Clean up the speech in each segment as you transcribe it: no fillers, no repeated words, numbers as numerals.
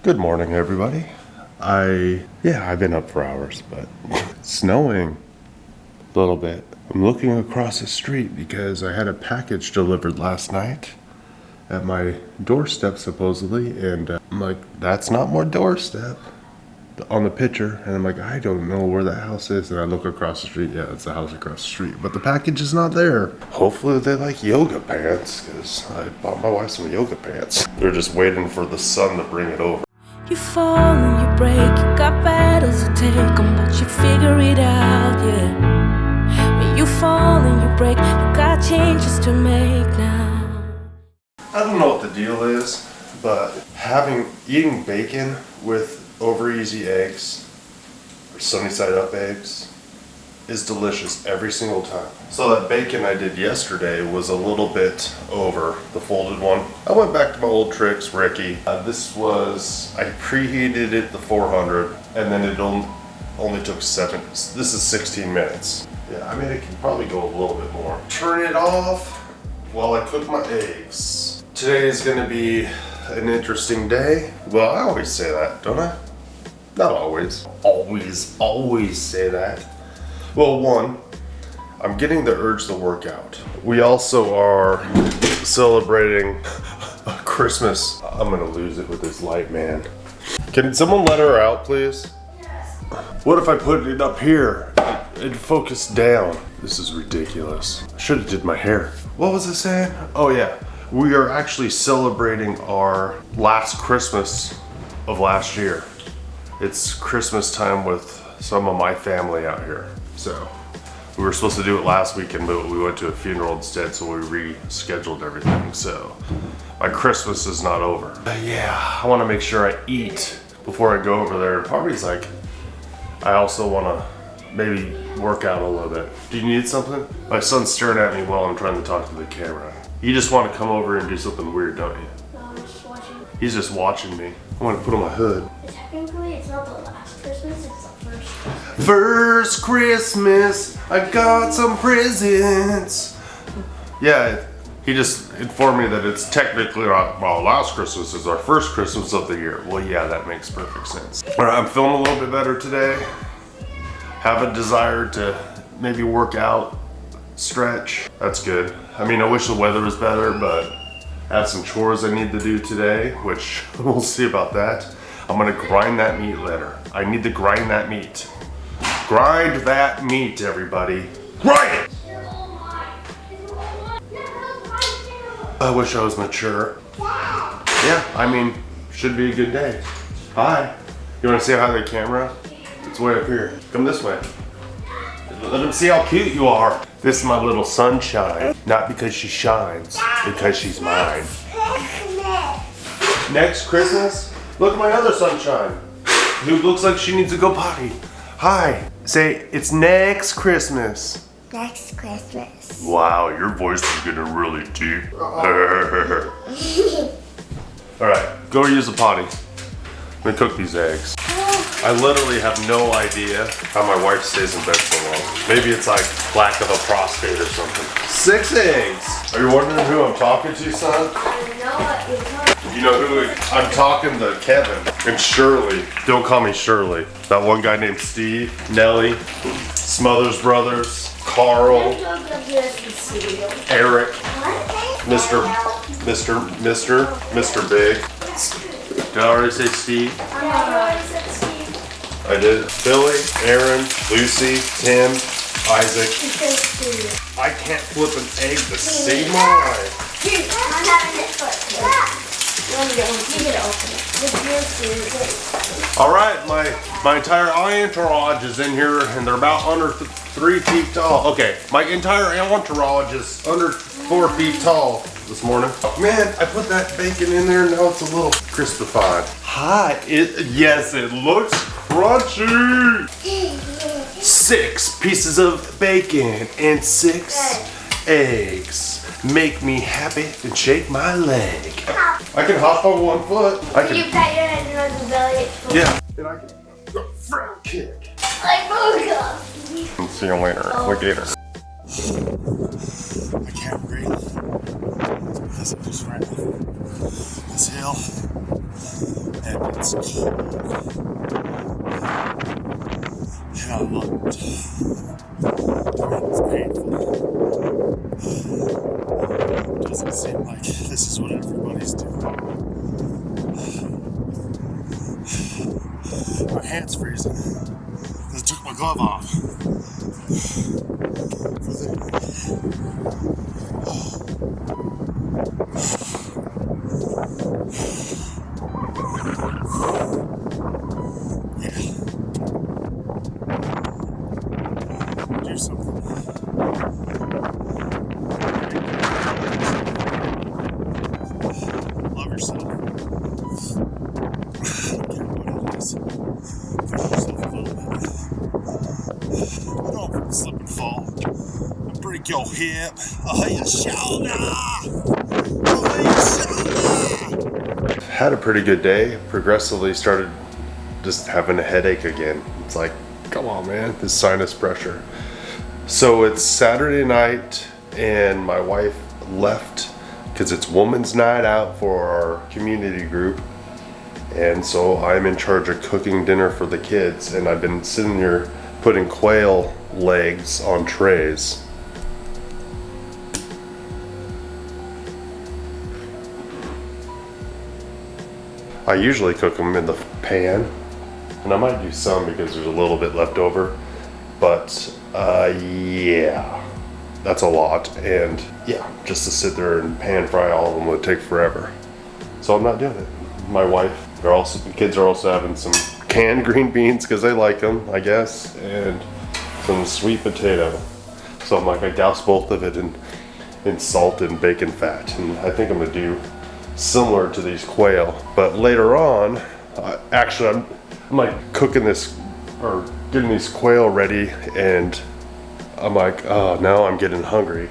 Good morning, everybody. I've been up for hours, but it's snowing a little bit. I'm looking across the street because I had a package delivered last night at my doorstep, supposedly, and I'm like, that's not my doorstep on the picture, and I'm like, I don't know where that house is, and I look across the street. Yeah, it's the house across the street, but the package is not there. Hopefully they like yoga pants, because I bought my wife some yoga pants. They're just waiting for the sun to bring it over. You fall and you break, you got battles to take on, but you figure it out, yeah. When you fall and you break, you got changes to make now. I don't know what the deal is, but eating bacon with over easy eggs or sunny side up eggs is delicious every single time. So that bacon I did yesterday was a little bit over, the folded one. I went back to my old tricks, Ricky. I preheated it to 400, and then it only took this is 16 minutes. Yeah, I mean, it can probably go a little bit more. Turn it off while I cook my eggs. Today is gonna be an interesting day. Well, I always say that, don't I? Not always. Always say that. Well, one, I'm getting the urge to work out. We also are celebrating Christmas. I'm gonna lose it with this light, man. Can someone let her out, please? Yes. What if I put it up here and focus down? This is ridiculous. I should have did my hair. What was it saying? Oh yeah, we are actually celebrating our last Christmas of last year. It's Christmas time with some of my family out here. So we were supposed to do it last weekend, but we went to a funeral instead, so we rescheduled everything. So my Christmas is not over. But yeah, I want to make sure I eat before I go over there. Party's like, I also want to maybe work out a little bit. Do you need something? My son's staring at me while I'm trying to talk to the camera. You just want to come over and do something weird, don't you? No, I'm just watching. He's just watching me. I want to put on my hood. Technically, it's not the last Christmas, it's the first Christmas. First Christmas, I got some presents. Yeah, he just informed me that it's technically our last Christmas is our first Christmas of the year. Well, yeah, that makes perfect sense. All right, I'm feeling a little bit better today. Have a desire to maybe work out, stretch. That's good. I mean, I wish the weather was better, but I have some chores I need to do today, which we'll see about that. I'm gonna grind that meat later. I need to grind that meat. Grind that meat, everybody. Grind it! I wish I was mature. Yeah, I mean, should be a good day. Hi. You wanna say hi to the camera? It's way up here. Come this way. Let them see how cute you are. This is my little sunshine. Not because she shines, because she's mine. Next Christmas, look at my other sunshine, who looks like she needs to go potty. Hi, say it's next Christmas. Next Christmas. Wow, your voice is getting really deep. All right, go use the potty. I'm gonna cook these eggs. I literally have no idea how my wife stays in bed so long. Maybe it's like lack of a prostate or something. 6 eggs. Are you wondering who I'm talking to, son? I know what you're talking. You know who I'm talking to? Kevin and Shirley. Don't call me Shirley. That one guy named Steve, Nelly, Smothers Brothers, Carl, Eric, Mr. Big. Did I already say Steve? I did. Billy, Aaron, Lucy, Tim, Isaac. I can't flip an egg to save my life. I'm having it flipped. You get open it. All right, my entire entourage is in here, and they're about under 3 feet tall. Okay, my entire entourage is under 4 feet tall this morning. Man, I put that bacon in there, now it's a little crispified. Hi, yes, it looks crunchy. 6 pieces of bacon and 6 eggs. Make me happy and shake my leg. I can hop on 1 foot. Can you pat your head and rub the belly? Yeah. And I can front kick. Like Boga. See you later, alligator. I can't breathe as I'm just running this hill. and it's cold. And I love it. I mean, it's painful. It doesn't seem like this is what everybody's doing. My hand's freezing. I took my glove off. Do something. Love yourself. I don't care what it is. Push yourself a little bit. Don't slip and fall. Break your hip. Oh, your shoulder. Oh, your shoulder. Had a pretty good day. Progressively started just having a headache again. It's like, come on, man, this sinus pressure. So it's Saturday night, and my wife left because it's woman's night out for our community group. And so I'm in charge of cooking dinner for the kids, and I've been sitting here putting quail legs on trays. I usually cook them in the pan, and I might do some because there's a little bit left over, but yeah, that's a lot. And yeah, just to sit there and pan fry all of them would take forever. So I'm not doing it. My wife, the kids are also having some canned green beans because they like them, I guess, and some sweet potato. So I'm like, I douse both of it in salt and bacon fat, and I think I'm gonna do similar to these quail. But later on, actually I'm like cooking this or getting these quail ready, and I'm like, oh, now I'm getting hungry.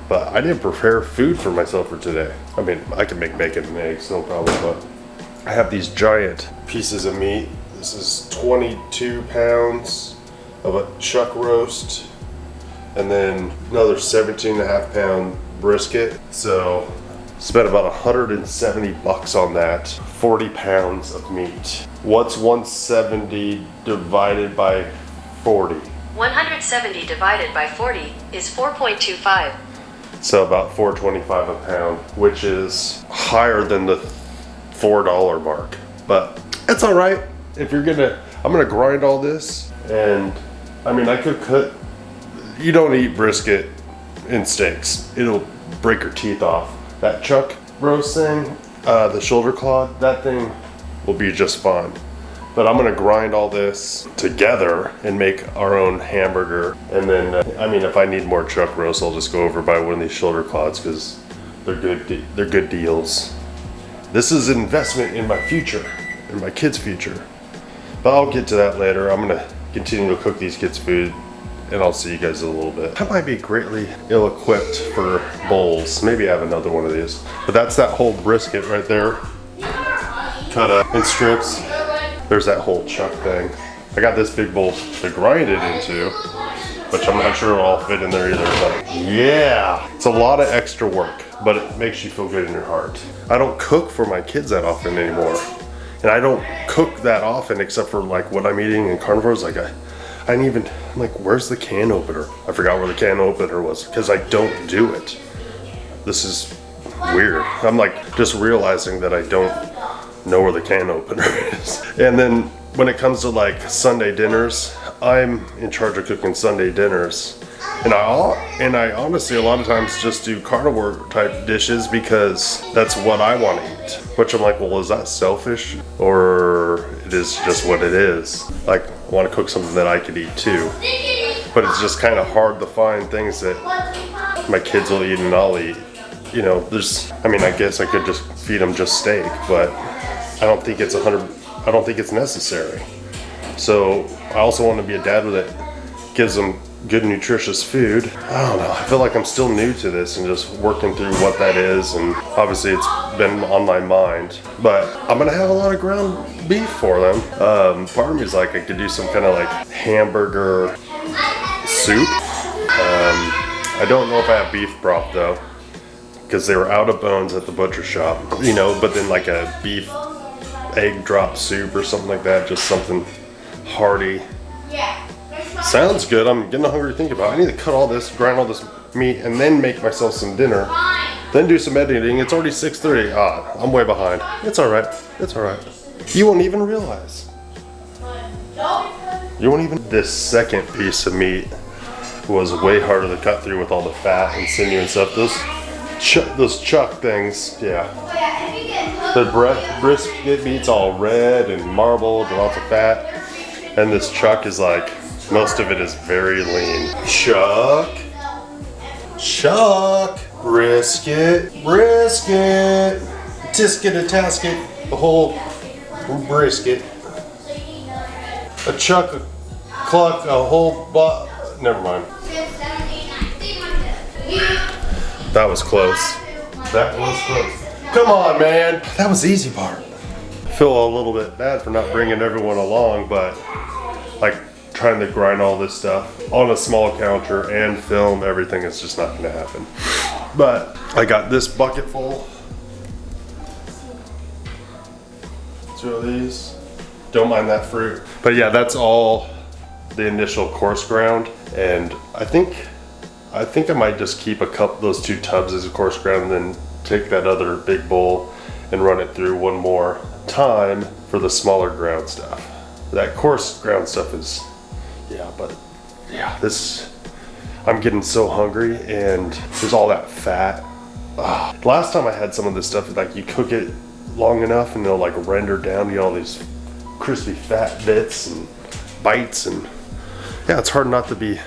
But I didn't prepare food for myself for today. I mean, I can make bacon and eggs, no problem, but I have these giant pieces of meat. This is 22 pounds of a chuck roast, and then another 17.5 pound brisket. So spent about $170 on that. 40 pounds of meat. What's 170 divided by 40? 170 divided by 40 is 4.25. So about $4.25 a pound, which is higher than the $4 mark. But it's all right. If you're I'm gonna grind all this, and I mean, I could cut. You don't eat brisket in steaks. It'll break your teeth off. That chuck roast thing, the shoulder clod, that thing will be just fine. But I'm gonna grind all this together and make our own hamburger. And then, I mean, if I need more chuck roast, I'll just go over by one of these shoulder clods because they're good deals. This is an investment in my future, in my kids' future. But I'll get to that later. I'm gonna continue to cook these kids' food, and I'll see you guys in a little bit. I might be greatly ill-equipped for bowls. Maybe I have another one of these. But that's that whole brisket right there, cut up in strips. There's that whole chuck thing. I got this big bowl to grind it into, which I'm not sure it'll all fit in there either, but yeah. It's a lot of extra work, but it makes you feel good in your heart. I don't cook for my kids that often anymore. And I don't cook that often except for like what I'm eating in carnivores. Like I'm like, where's the can opener? I forgot where the can opener was because I don't do it. This is weird. I'm like just realizing that I don't know where the can opener is. And then when it comes to like Sunday dinners, I'm in charge of cooking Sunday dinners. And I honestly a lot of times just do carnivore type dishes because that's what I want to eat. Which I'm like, well, is that selfish? Or it is just what it is? Like, I want to cook something that I could eat too. But it's just kind of hard to find things that my kids will eat and I'll eat. You know, I guess I could just feed them just steak, but I don't think it's necessary. So I also want to be a dad that gives them good nutritious food. I don't know, I feel like I'm still new to this and just working through what that is, and obviously it's been on my mind, but I'm gonna have a lot of ground beef for them. Part of me is like I could do some kind of like hamburger soup. I don't know if I have beef broth though, because they were out of bones at the butcher shop, you know, but then like a beef egg drop soup or something like that. Just something hearty. Sounds good. I'm getting hungry thinking about it. I need to cut all this, grind all this meat, and then make myself some dinner. Then do some editing. It's already 6:30. Ah, I'm way behind. It's alright. It's alright. You won't even realize. You won't even. This second piece of meat was way harder to cut through with all the fat and sinew and stuff. Those chuck things, yeah. The brisket meat's all red and marbled and lots of fat. And this chuck is like, most of it is very lean. Chuck, brisket, tisket, a tasket, a whole brisket. A chuck, a cluck, a whole never mind. That was close. That was close. Come on, man. That was the easy part. I feel a little bit bad for not bringing everyone along, but like trying to grind all this stuff on a small counter and film everything is just not gonna happen. But I got this bucket full. 2 of these. Don't mind that fruit. But yeah, that's all the initial course ground. And I think I might just keep those 2 tubs as a course ground and then take that other big bowl and run it through one more time for the smaller ground stuff. That coarse ground stuff is, I'm getting so hungry and there's all that fat. Last time I had some of this stuff, like you cook it long enough and it'll like render down, you get all these crispy fat bits and bites, and yeah, it's hard not to be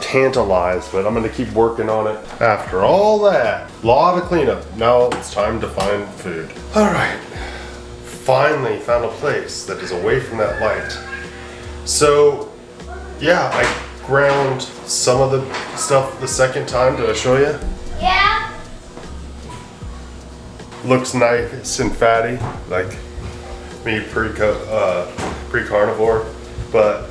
tantalized, but I'm gonna keep working on it. After all that, lot of cleanup, now it's time to find food. All right. Finally found a place that is away from that light. So yeah, I ground some of the stuff the second time. Did I show you? Yeah. Looks nice and fatty, like me pre-carnivore. But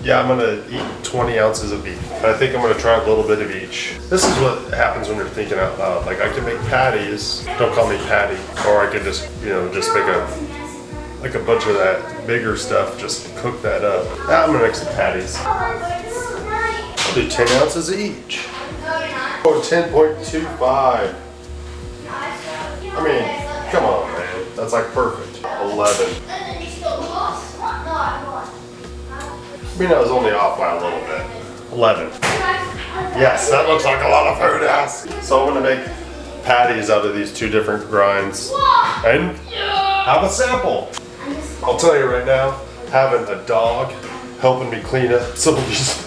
yeah, I'm gonna eat 20 ounces of beef. I think I'm gonna try a little bit of each. This is what happens when you're thinking out loud. Like I can make patties, don't call me Patty, or I could just, just make a bunch of that bigger stuff, just cook that up. I'm gonna make some patties. I'll do 10 ounces of each. Oh, 10.25. I mean, come on, man. That's like perfect. 11. I mean, I was only off by a little bit. 11. Yes, that looks like a lot of food, ass. So I'm gonna make patties out of these 2 different grinds and have a sample. I'll tell you right now, having a dog helping me clean up some of these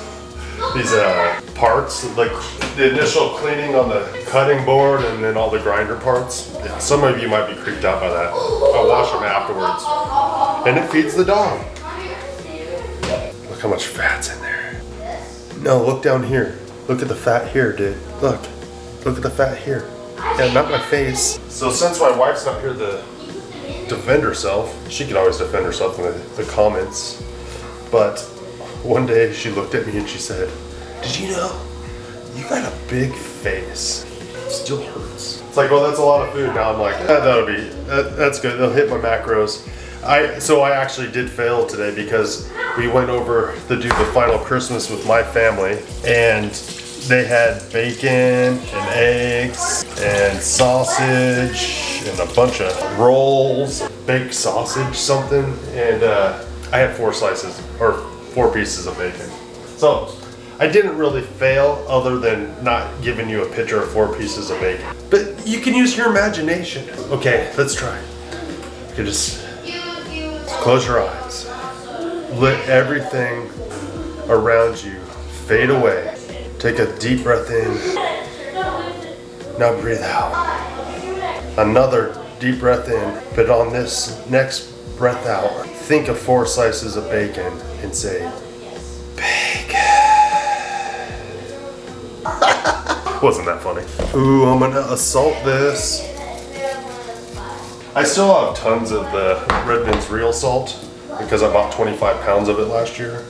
parts, like the initial cleaning on the cutting board and then all the grinder parts. Yeah, some of you might be creeped out by that. I wash them afterwards. And it feeds the dog. Look how much fat's in there. No, look down here. Look at the fat here, dude. Look at the fat here. Yeah, not my face. So since my wife's not here to defend herself, she can always defend herself in the comments. But one day she looked at me and she said, "Did you know you got a big face? It still hurts." It's like, well, that's a lot of food. Now I'm like, that's good. They'll hit my macros. So I actually did fail today because we went over to do the final Christmas with my family, and they had bacon and eggs and sausage and a bunch of rolls, baked sausage something, and I had 4 pieces of bacon. So I didn't really fail other than not giving you a picture of 4 pieces of bacon. But you can use your imagination. Okay, let's try. You can just close your eyes. Let everything around you fade away. Take a deep breath in. Now breathe out. Another deep breath in. But on this next breath out, think of 4 slices of bacon and say, bacon. Wasn't that funny? Ooh, I'm gonna assault this. I still have tons of the Redmond's real salt because I bought 25 pounds of it last year.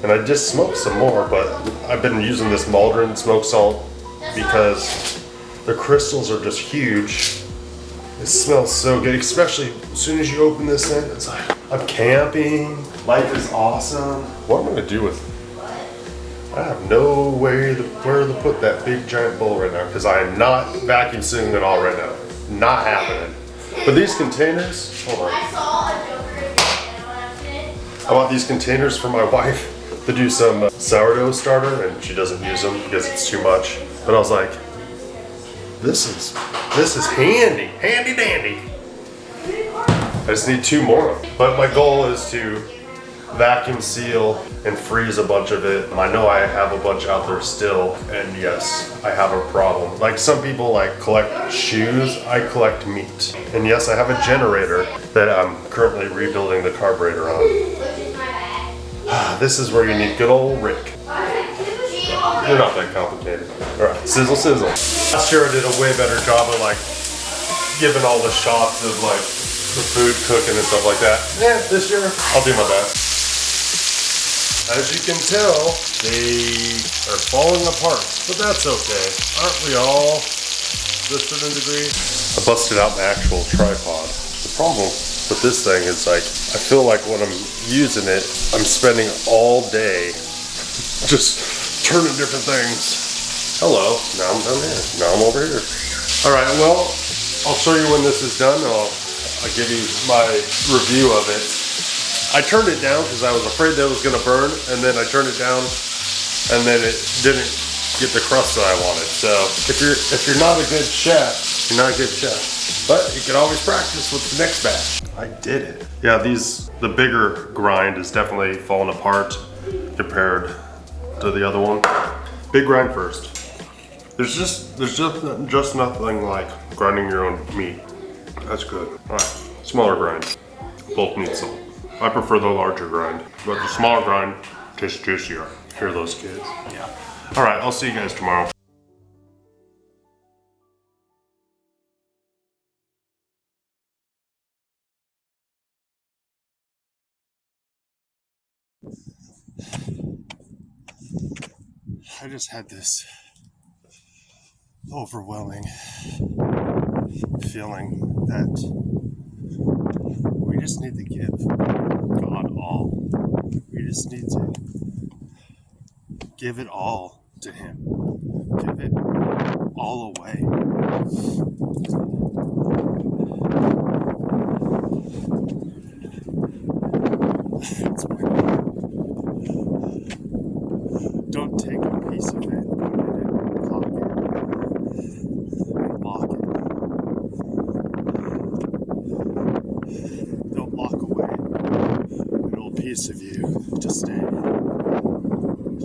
And I just smoked some more, but I've been using this Maldron smoked salt because the crystals are just huge It smells so good, especially as soon as you open this in. It's like, I'm camping. Life is awesome. What am I gonna do with it? I have no way where to put that big giant bowl right now because I am not vacuum sealing it all right now. Not happening. But these containers, hold on. I saw a Joker and when I finished. I bought these containers for my wife to do some sourdough starter, and she doesn't use them because it's too much. But I was like, this is handy dandy. I just need 2 more. But my goal is to vacuum seal and freeze a bunch of it. I know I have a bunch out there still, and yes, I have a problem. Like some people like collect shoes, I collect meat. And yes, I have a generator that I'm currently rebuilding the carburetor on. This is where you need good old Rick. They're not that complicated. All right, sizzle, sizzle. Last year I did a way better job of like giving all the shots of like the food cooking and stuff like that. Yeah, this year I'll do my best. As you can tell, they are falling apart, but that's okay. Aren't we all to a certain degree? I busted out my actual tripod. The problem with this thing is like, I feel like when I'm using it, I'm spending all day just turning different things. Hello, now I'm down here. Now I'm over here. All right, well, I'll show you when this is done. I'll give you my review of it. I turned it down because I was afraid that it was gonna burn, and then I turned it down, and then it didn't get the crust that I wanted. So if you're not a good chef, you're not a good chef. But you can always practice with the next batch. I did it. Yeah, the bigger grind is definitely falling apart compared to the other one. Big grind first. There's just nothing like grinding your own meat. That's good. All right, smaller grind. Both need salt. I prefer the larger grind, but the smaller grind tastes juicier. Hear those kids? Yeah. All right, I'll see you guys tomorrow. I just had this overwhelming feeling that we just need to give God all. We just need to give it all to Him. Give it all away. Don't take a piece of it and put it in your pocket and lock it. Don't lock away an old piece of you to stay.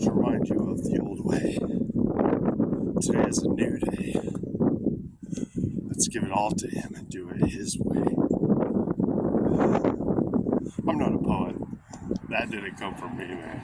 To remind you of the old way. Today is a new day. Let's give it all to Him and do it His way. I'm not a poet. That didn't come from me, man.